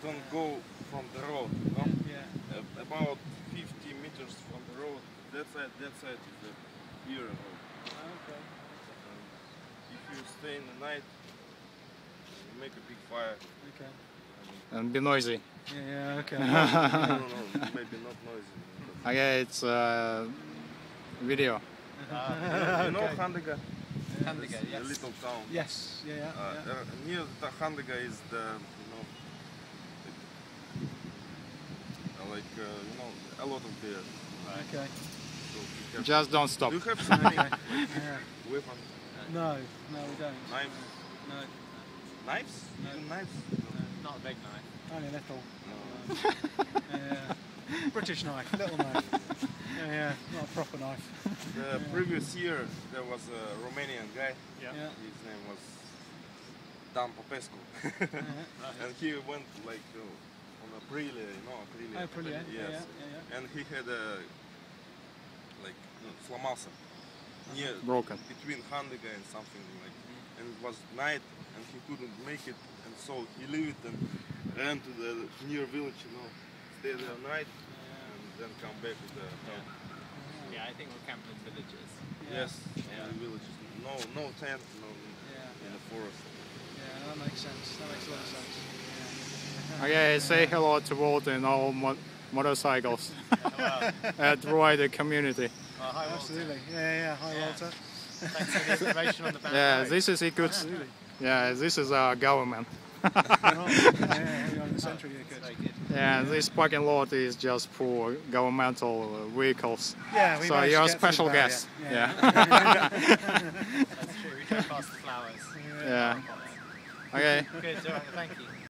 don't go from the road, no? Yeah. About 50 meters from the road, that side is the beer road. Okay. If you stay in the night, you make a big fire. Okay. And be noisy. Yeah, okay. No, maybe not noisy. Okay, it's video. You know Handega? Handega, yes. A little town. Yes, yeah. Near the Handega is the, a lot of beer. Okay. So Just don't stop. do you have something like weapon? No, we don't. Knives? No. Knives? No. Even knives? Not a big knife. Only a little. No. Yeah. British knife, little knife. Yeah, not a proper knife. The previous year there was a Romanian guy. Yeah. His name was Dan Popescu. And he went like on Aprilia, Aprilia. Aprilia, yes. yeah. And he had a сломался. Near Broken. between Handega and something like, and it was night and he couldn't make it, and so he left it and ran to the near village, stay there night and then come back to the town. Yeah, I think we'll camp in villages. Yes, in the villages. No tent, in the forest. Yeah, that makes sense. That makes a lot of sense. Yeah. Okay, say hello to Walter and all motorcycles AdRider community. Hi, Walter. Absolutely. Yeah. Hi, Walter. Thanks for the information on the back. Yeah, this is Yakutsk. Yeah, this is our government. You're on the central Yakutsk. Yeah, this parking lot is just for governmental vehicles. Yeah, so you're a special guest. Yeah. That's true. We go past the flowers. Yeah. Okay. Good. All right. Thank you.